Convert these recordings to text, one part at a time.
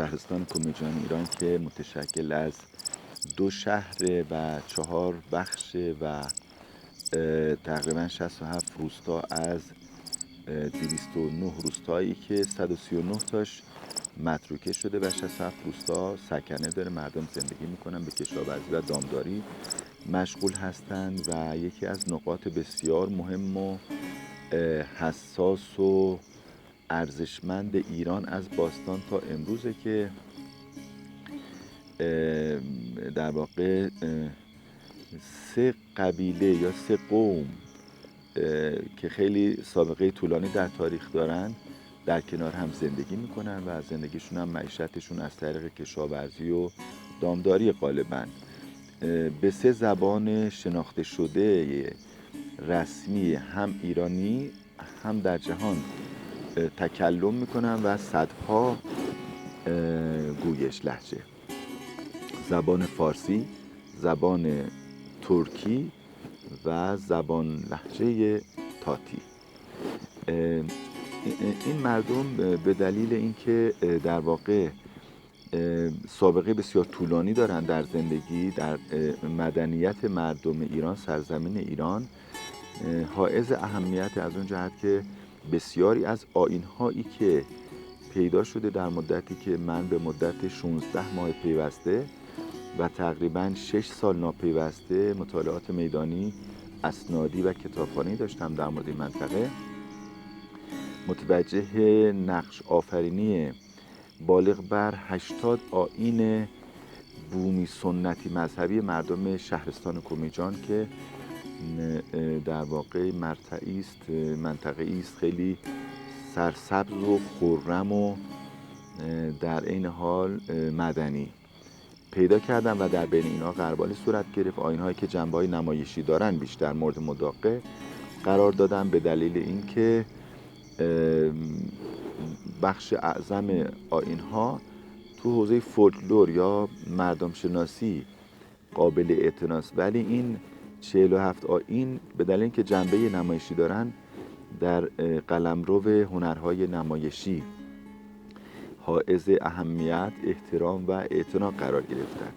شهرستان کمیجان ایران که متشکل از 2 شهر و 4 بخش و تقریبا 67 روستا از 209 روستایی که 139 تاش متروکه شده و 67 روستا سکنه داره، مردم زندگی میکنن، به کشاورزی و دامداری مشغول هستند و یکی از نقاط بسیار مهم و حساس و ارزشمند ایران از باستان تا امروزه که در واقع 3 قبیله یا 3 قوم که خیلی سابقه طولانی در تاریخ دارن در کنار هم زندگی میکنن و زندگیشون هم معیشتشون از طریق کشاورزی و دامداری غالبا. به 3 زبان شناخته شده رسمی هم ایرانی هم در جهان تکلم میکنن و صدها گویش لهجه: زبان فارسی، زبان ترکی و زبان لهجه تاتی. این مردم به دلیل اینکه در واقع سابقه بسیار طولانی دارن در زندگی در مدنیت مردم ایران، سرزمین ایران، حائز اهمیت از اون جهت که بسیاری از آیین‌هایی که پیدا شده در مدتی که من به مدت 16 ماه پیوسته و تقریباً 6 سال ناپیوسته مطالعات میدانی، اسنادی و کتابخوانی داشتم در مورد این منطقه، متوجه نقش آفرینی بالغ بر 80 آیین بومی سنتی مذهبی مردم شهرستان کمیجان که در واقع منطقه است خیلی سرسبز و خرم و در این حال مدنی پیدا کردم و در بین اینها غربالی صورت گرفت. آیین‌هایی که جنبه‌های نمایشی دارن بیشتر مورد مداقه قرار دادم به دلیل اینکه بخش اعظم آیین‌ها تو حوزه فولکلور یا مردم شناسی قابل اعتناست، ولی این 47 آیین به دلیل اینکه جنبه نمایشی دارن در قلمرو هنرهای نمایشی حائز اهمیت، احترام و اعتنا قرار گرفتن.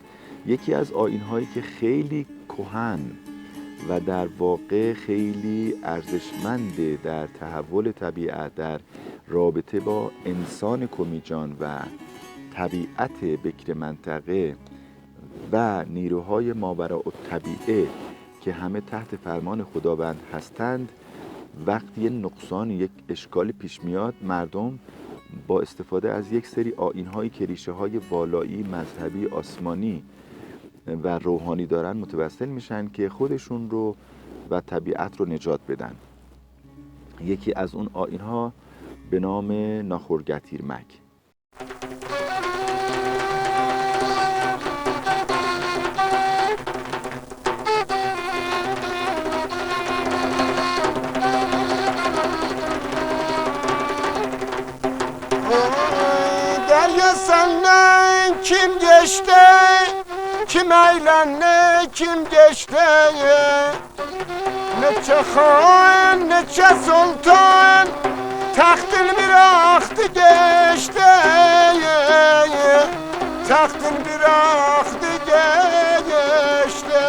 یکی از آیین‌هایی که خیلی کهن و در واقع خیلی ارزشمند در تحول طبیعت، در رابطه با انسان کمیجان و طبیعت بکر منطقه و نیروهای ماوراءالطبیعه که همه تحت فرمان خداوند هستند، وقتی یک نقصان، یک اشکالی پیش میاد، مردم با استفاده از یک سری آیین‌هایی که ریشه‌های والایی، مذهبی، آسمانی و روحانی دارن متوسل میشن که خودشون رو و طبیعت رو نجات بدن. یکی از اون آیین‌ها به نام ناخورگتیرمک. Kim geçti, kim eğlendi, kim geçti? Neçe han, neçe sultan, tahtın bıraktı geçti. Tahtın bıraktı geçti.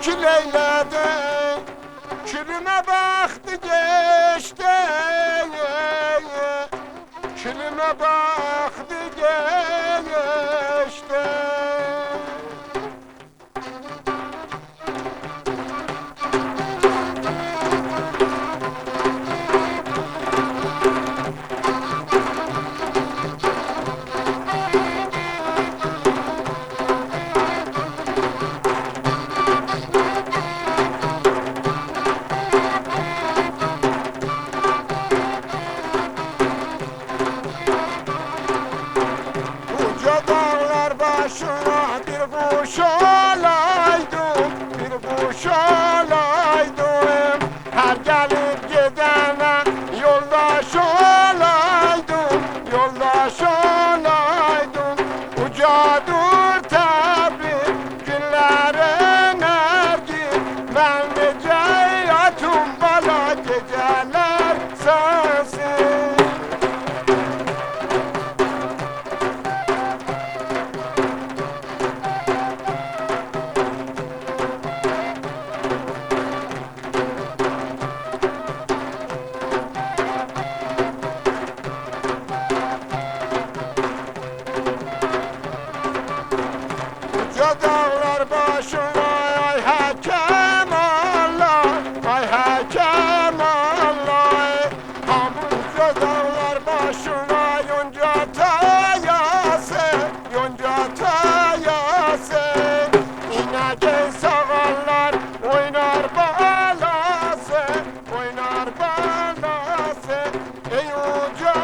Kül eyledi, külüme baktı geçti, külüme baktı geçti. nere nergin ben necayatım bala geceler sensin. Dağlar başına ay hakem Allah, ay hakem Allah. Hamurca dağlar başına yonca tayası, yonca tayası. İneke sağallar oynar balası, oynar balası. Ey uca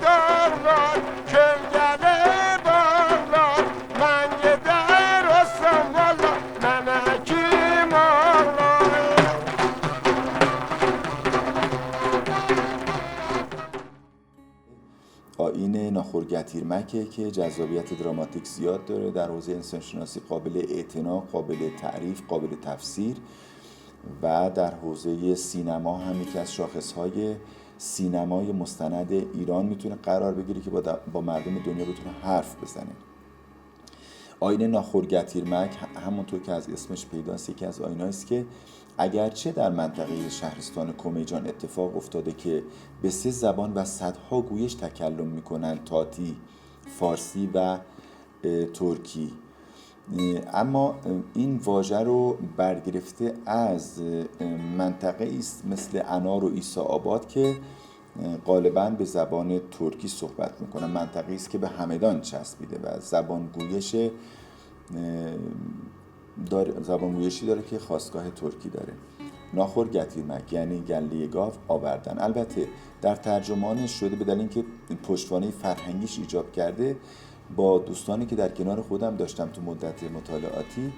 dağlar kölgeli bağlar, ben gider olsam valla mene kim ağlar. آیین ناخورگتیرمکه که جذابیت دراماتیک زیاد داره، در حوزه انسانشناسی قابل اعتنا، قابل تعریف، قابل تفسیر و در حوزه سینما هم یکی از شاخصهای سینمای مستند ایران میتونه قرار بگیره که با مردم دنیا بتونه حرف بزنه. آیین ناخورگتیرمک همونطور که از اسمش پیداست یکی از آیین‌هایی است که اگرچه در منطقه شهرستان کمیجان اتفاق افتاده که به 3 زبان و صدها گویش تکلم میکنن، تاتی، فارسی و ترکی، اما این واژه رو برگرفته از منطقه است مثل انار و عیسی آباد که غالباً به زبان ترکی صحبت میکنن. منطقه است که به همدان چسبیده و زبانگویشی داره که خاستگاه ترکی داره. ناخورگتیرمک یعنی گله گاو آوردن. البته در ترجمانش شده به دلیل اینکه پشتوانه فرهنگیش ایجاب کرده، با دوستانی که در کنار خودم داشتم تو مدت مطالعاتی،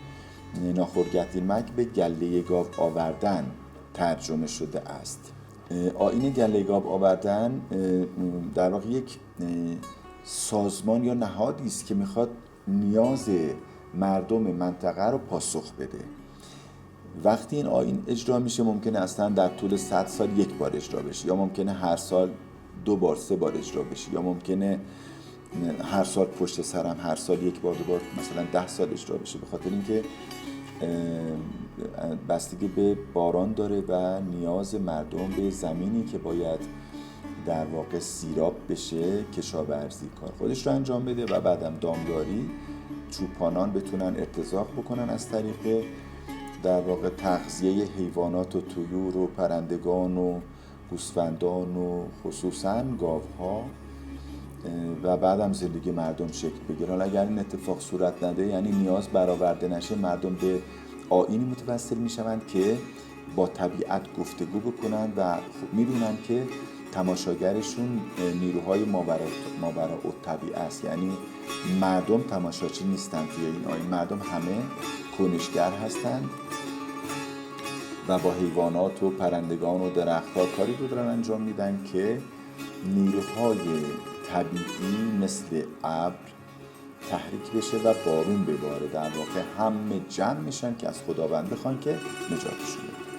ناخورگتیرمک به گله گاو آوردن ترجمه شده است. آیین گله گاو آوردن در واقع یک سازمان یا نهادی است که میخواد نیاز مردم منطقه رو پاسخ بده. وقتی این آیین اجرا میشه ممکنه اصلا در طول 100 سال یک بار اجرا بشه، یا ممکنه هر سال 2 بار 3 بار اجرا بشه، یا ممکنه هر سال پشت سرم هر سال 1 بار 2 بار مثلا 10 سال اجرا بشه، به خاطر اینکه بستگی به باران داره و نیاز مردم به زمینی که باید در واقع سیراب بشه کشاورزی کار خودش رو انجام بده و بعدم دامداری، چوپانان بتونن ارتزاق بکنن از طریق در واقع تغذیه حیوانات و طیور و پرندگان و گوسفندان و خصوصا گاوها، و بعدم زندگی مردم شکل بگیره. حالا اگر این اتفاق صورت نده، یعنی نیاز برآورده نشه، مردم به آیینی متوسل میشوند که با طبیعت گفتگو بکنن و میدونن که تماشاگرشون نیروهای ماوراء الطبیعه است، یعنی مردم تماشاچی نیستن توی این آیین، مردم همه کنشگر هستند و با حیوانات و پرندگان و درخت‌ها کاری رو دارن انجام میدن که نیروهای طبیعی مثل ابر تحریک بشه و بارون بباره. در واقع همه جمع میشن که از خداوند بخوان که نجاتشون بده.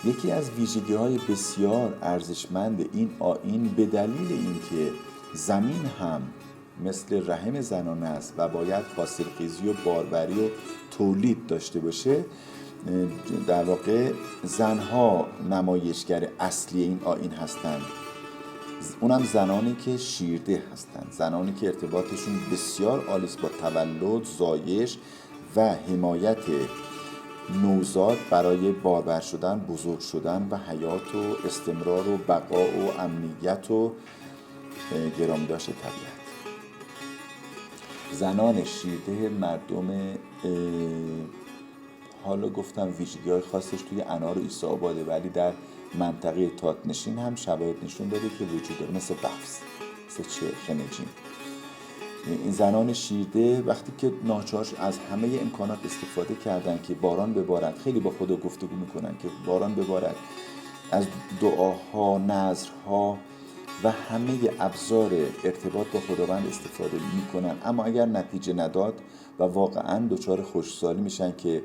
یکی از ویژگی‌های بسیار ارزشمند این آیین به دلیل اینکه زمین هم مثل رحم زنانه است و باید حاصلخیزی و باروری و تولید داشته باشه، در واقع زنها نمایشگر اصلی این آیین هستند اونم زنانی که شیرده هستند، زنانی که ارتباطشون بسیار عالی است با تولد، زایش و حمایت نوزاد برای بارور شدن، بزرگ شدن و حیات و استمرار و بقا و امنیت و گرامی داشت طبیعت. زنان شیرده مردم، حالا گفتم ویژگی‌های خاصش توی انار و عیسی آباده، ولی در منطقه تاتنشین هم شواهد نشون داده که وجود داره، مثل قفز، مثل خنجین. این زنان شیرده وقتی که ناچار از همه امکانات استفاده کردن که باران ببارد، خیلی با خدا گفتگو میکنن که باران ببارد، از دعاها، نذرها و همه ابزار ارتباط با خداوند استفاده میکنن، اما اگر نتیجه نداد و واقعا دچار خشکسالی میشن که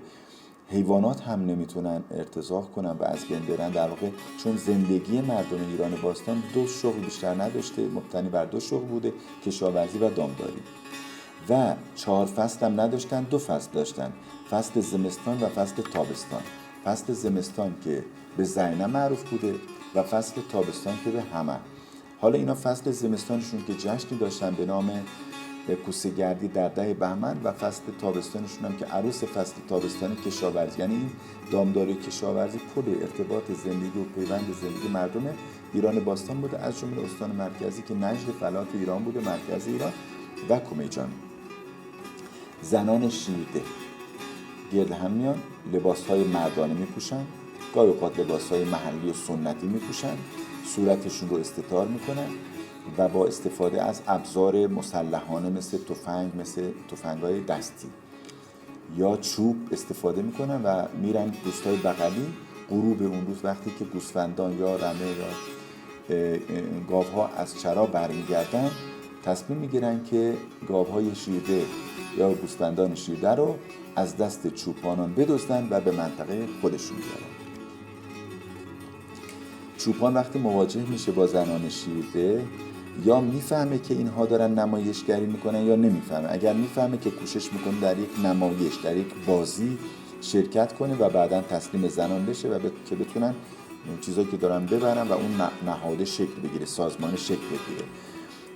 حیوانات هم نمیتونن ارتزاق کنن و از بین برن. در واقع چون زندگی مردم ایران باستان دو شغل بیشتر نداشته، مبتنی بر دو شغل بوده، کشاورزی و دامداری، و 4 فصل هم نداشتن، 2 فصل داشتن، فصل زمستان و فصل تابستان. فصل زمستان که به زینه معروف بوده و فصل تابستان که به همه. حالا اینا فصل زمستانشون که جشنی داشتن به نام کوسه گردی در 10 بهمن، و فصل تابستانشون هم که عروس فصل تابستانی کشاورزی. یعنی این دامداری کشاورزی پل ارتباط زندگی و پیوند زندگی مردم ایران باستان بوده، از جمله استان مرکزی که نجد فلات ایران بوده، مرکز ایران و کمیجان. زنان شیرده گرد هم میان، لباسهای مردانه میپوشن، گاهی اوقات لباسهای محلی و سنتی میپوشن، صورتشون رو استتار میکنن و با استفاده از ابزار مسلحانه مثل تفنگ، مثل تفنگ‌های دستی یا چوب استفاده میکنن و میرن روستای بغلی. غروب اون روز وقتی که گوسفندان یا رمه یا گاوها از چرا برمیگردن، تصمیم میگیرن که گاوهای شیرده یا گوسفندان شیرده رو از دست چوپانان بدزدن و به منطقه خودشون بیارن. چوپان وقتی مواجه میشه با زنان شیرده، یا میفهمه که اینها دارن نمایشگری میکنن یا نمیفهمه. اگر میفهمه که کوشش میکنه در یک نمایش، در یک بازی شرکت کنه و بعدا تسلیم زنان بشه و که بتونن چیزایی که دارن ببرن و اون نهاده شکل بگیره، سازمان شکل بگیره.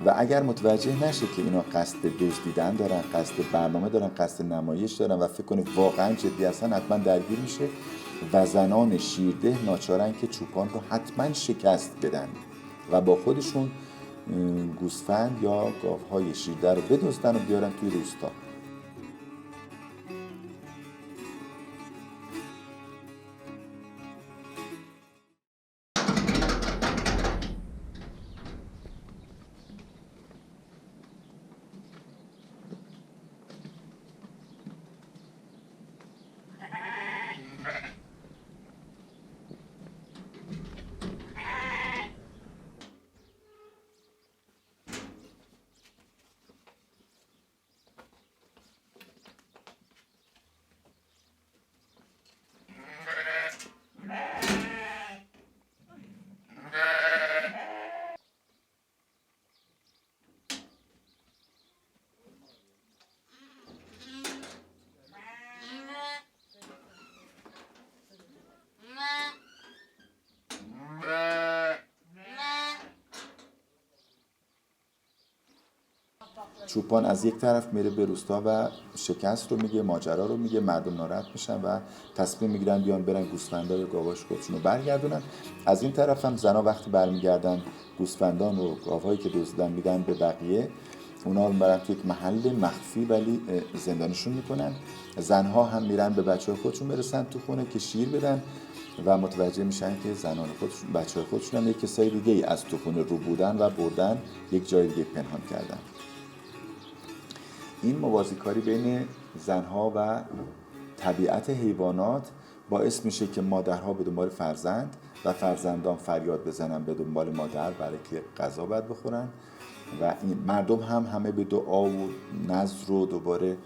و اگر متوجه نشه که اینا قصد دزدیدن دارن، قصد برنامه دارن، قصد نمایش دارن و فکر کنه واقعا جدی هستن، حتما درگیر میشه و زنان شیرده ناچارن که چوپان رو حتما شکست بدن و با خودشون گوسفند یا گاوهای شیرده رو بدزدن و بیارن توی روستا. چوپان از یک طرف میره به روستا و شکست رو میگه، ماجرا رو میگه، مردم ناراحت میشن و تصمیم میگیرن بیان برن گوسفندا یا گاواش خودشون رو برگردونن. از این طرف هم زنا وقتی برمیگردن گوسفندان و گاوهایی که دزدیدن میدن به بقیه، اونا رو برن توی یک محل مخفی ولی زندانشون میکنن. زنها هم میرن به بچه‌های خودشون برسن تو خونه که شیر بدن و متوجه میشن که زنان خودشون، بچه‌های خودشون هم یک کسای دیگه از تو خونه رو بودن و بردن یک جای دیگه پنهان کردن. این موازیکاری بین زنها و طبیعت حیوانات باعث میشه که مادرها به دنبال فرزند و فرزندان فریاد بزنن به دنبال مادر برای که غذا باید بخورن و این مردم هم همه به دعا و نذر و دوباره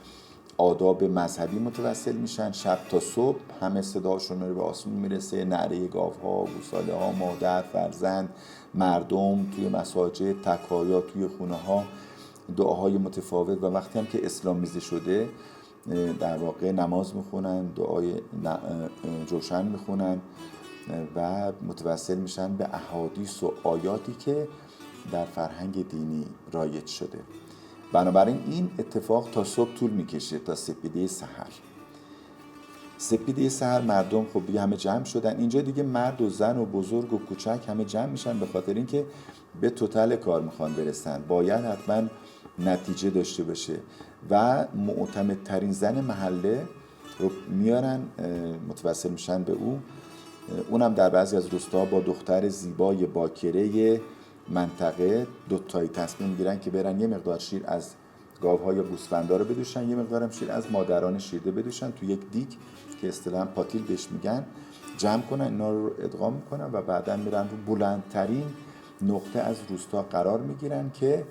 آداب مذهبی متوسل میشن. شب تا صبح همه صداشون رو به آسمون میرسه، نعره گاوها، گوساله ها، مادر، فرزند، مردم توی مساجد، تکایا، توی خونه ها دعاهای متفاوت. و وقتی هم که اسلامیزه شده در واقع نماز میخونن، دعای جوشن میخونن و متوسل میشن به احادیث و آیاتی که در فرهنگ دینی رایج شده. بنابراین این اتفاق تا صبح طول میکشه، تا سپیده سحر. سپیده سحر مردم خب دیگه همه جمع شدن اینجا دیگه، مرد و زن و بزرگ و کوچک همه جمع میشن، به خاطر اینکه به توتال کار میخوان برسن، باید حتما نتیجه داشته باشه و معتمدترین زن محله رو میارن، متوسل میشن به اونم در بعضی از روستاها با دختر زیبای باکره منطقه دوتایی تصمیم میگیرن که برن یه مقدار شیر از گاوهای یا گوسفندا رو بدوشن، یه مقدارم شیر از مادران شیرده بدوشن تو یک دیگ که اصطلاحاً پاتیل بهش میگن، جمع کنن، اینا رو ادغام میکنن و بعداً میرن رو بلندترین نقطه از روستا قرار میگیرن که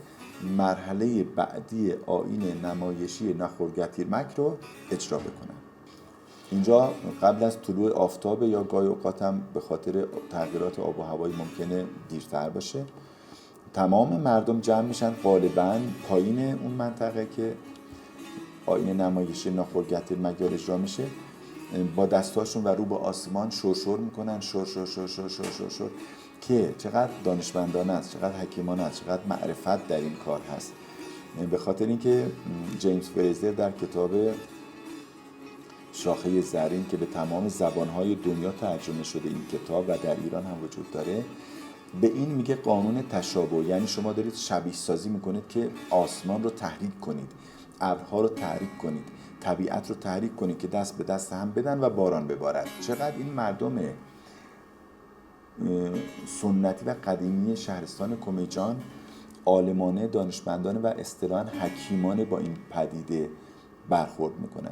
مرحله بعدی آیین نمایشی نخورگتیرمک رو اجرا بکنن. اینجا قبل از طلوع آفتاب یا گاهی اوقات هم به خاطر تغییرات آب و هوایی ممکنه دیرتر باشه. تمام مردم جمع میشن غالباً پایین اون منطقه که آیین نمایشی ناخورگتیرمک اجرا میشه، با دستاشون و رو به آسمان شرشر میکنن، شر شر شر شر شر شر شر که چقدر دانشمندانه است، چقدر حکیمانه است، چقدر معرفت در این کار هست. به خاطر اینکه جیمز فریزر در کتاب شاخه زرین که به تمام زبانهای دنیا ترجمه شده این کتاب و در ایران هم وجود داره، به این میگه قانون تشابه، یعنی شما دارید شبیه سازی میکنید که آسمان رو تحریک کنید، ابرها رو تحریک کنید، طبیعت رو تحریک کنید که دست به دست هم بدن و باران ببارد. چقدر این مردم سنتی و قدیمی شهرستان کمیجان عالمانه، دانشمندانه و اصطلاحاً حکیمانه با این پدیده برخورد میکنن.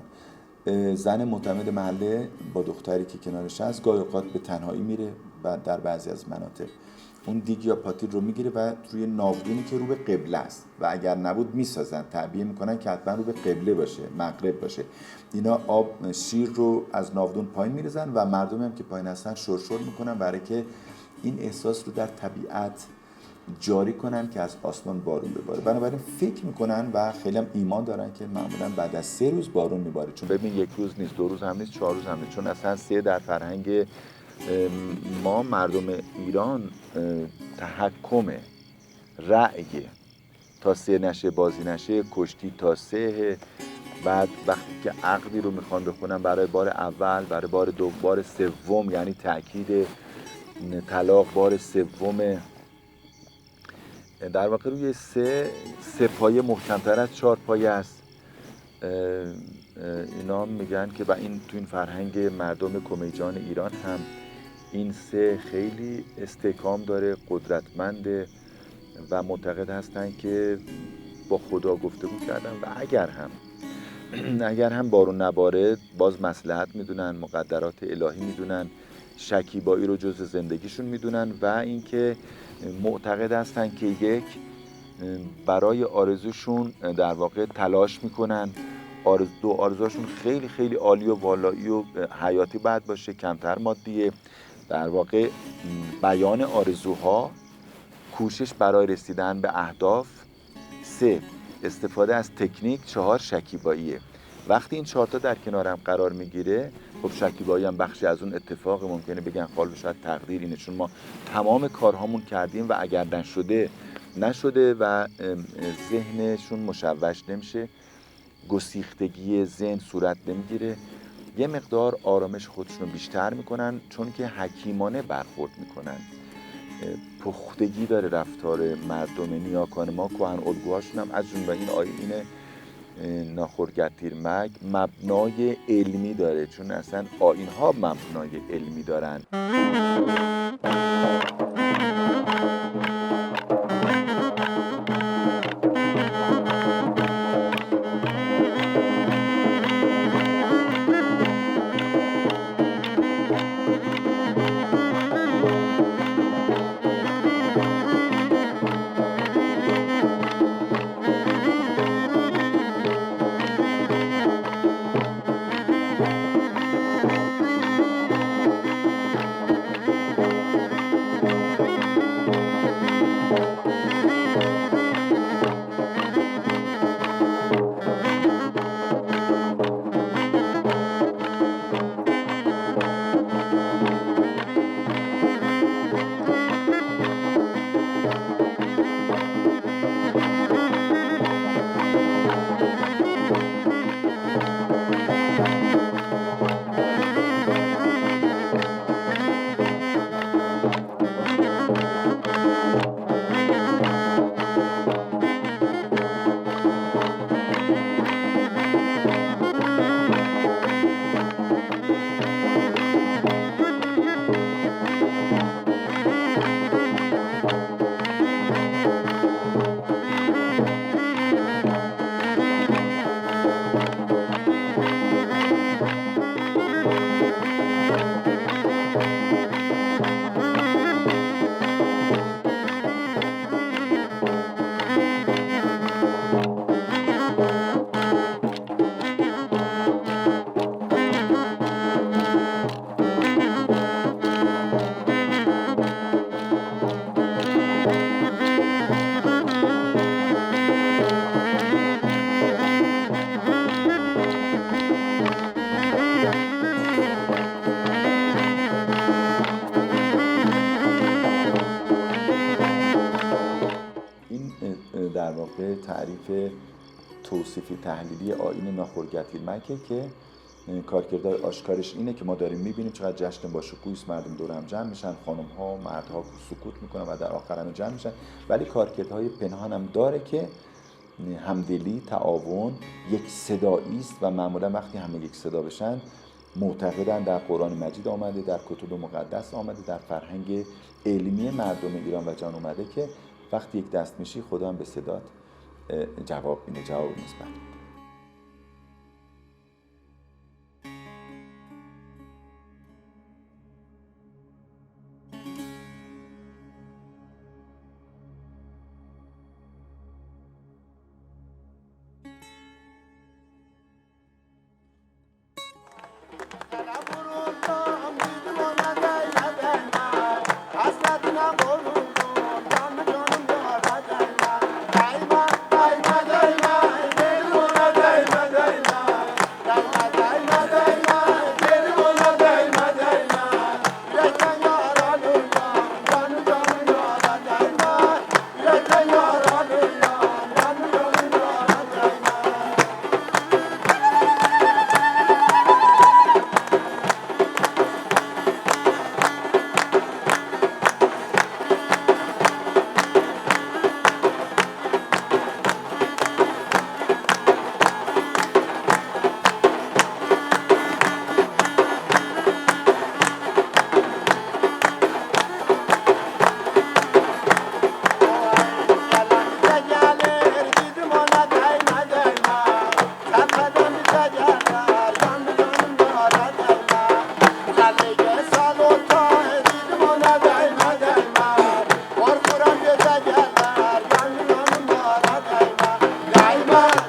زن معتمد محله با دختری که کنارش هست گاهی اوقات به تنهایی میره و در بعضی از مناطق اون دیگ یا پاتیل رو میگیره و روی ناودونی که رو به قبله است و اگر نبود میسازن، تعبیه میکنن که حتما رو به قبله باشه، مغرب باشه. اینا آب شیر رو از ناودون پایین میریزن و مردمی هم که پایین هستن شرشر میکنن برای که این احساس رو در طبیعت جاری کنن که از آسمان بارون بباره. بنابراین فکر میکنن و خیلی هم ایمان دارن که معمولا بعد از 3 روز بارون میباره. چون ببین 1 روز نیست، 2 روز هم نیست، 4 روز هم نیست، چون اصلا 3 در فرهنگ ما مردم ایران تحکم رأی تا 3 نشه بازی نشه، کشتی تا 3، بعد وقتی که عقدی رو میخوان بخونن برای بار اول، برای بار دوم، بار سوم، یعنی تأکید طلاق بار سوم، در واقع روی 3 پایه محکمتر از 4 پایه است. اینا میگن که و این تو این فرهنگ مردم کمیجان ایران هم این 3 خیلی استحکام داره، قدرتمنده و معتقد هستن که با خدا گفتگو کردن و اگر هم بارون نباره باز مصلحت میدونن، مقدرات الهی میدونن، شکیبایی رو جز زندگیشون میدونن و اینکه معتقد هستن که یک برای آرزوشون در واقع تلاش میکنن، آرزوشون خیلی خیلی عالی و والایی و حیاتی باید باشه، کمتر مادیه. در واقع بیان آرزوها، کوشش برای رسیدن به اهداف، 3 استفاده از تکنیک، 4 شکیباییه. وقتی این 4 تا در کنارم قرار میگیره، خب شکیبایی هم بخشی از اون اتفاق، ممکنه بگن خال شاید تقدیر اینه، چون ما تمام کارهامون کردیم و اگر نشده و ذهنشون مشوش نمیشه، گسیختگی ذهن صورت نمیگیره، یه مقدار آرامش خودشون رو بیشتر میکنن چون که حکیمانه برخورد میکنن. پختگی داره رفتار مردم نیاکان ما، کهن الگوهاشون هم از جمله این آیین ناخورگتیرمک مبنای علمی داره، چون اصلا آیین‌ها مبنای علمی دارن. در واقع تعریف توصیفی تحلیلی آیین ناخورگتیلمکه که کارکردهای آشکارش اینه که ما داریم میبینیم چقدر جشن باشکوهی است، مردم دور هم جمع میشن، خانم‌ها و مردها سکوت میکنن و در آخر هم جمع میشن، ولی کارکردهای پنهان هم داره که همدلی، تعاون، یک صدایی است و معمولا وقتی همه یک صدا بشن معتقدن در قرآن مجید آمده، در کتب مقدس آمده، در فرهنگ علمی مردم ایران و جهان اومده که وقتی یک دست میشی خدا هم به صدات جواب میده، جواب مثبت. Diamond.